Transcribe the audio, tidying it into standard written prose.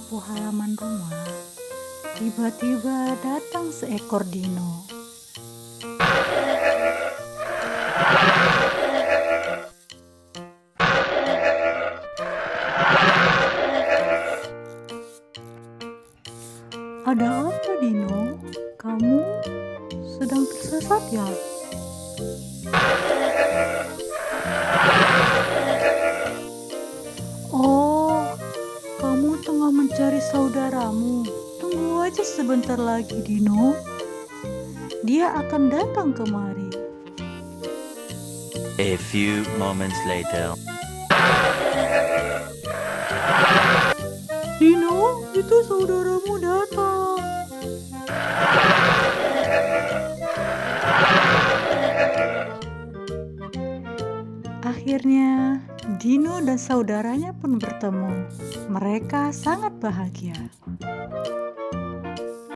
menyapu halaman rumah, tiba-tiba datang seekor dino. Ada apa, Dino? Kamu sedang tersesat ya? Oh, kamu tengah mencari saudaramu. Tunggu aja sebentar lagi, Dino. Dia akan datang kemari. A few moments later. Dino, itu saudaramu datang. Akhirnya, Dino dan saudaranya pun bertemu. Mereka sangat bahagia.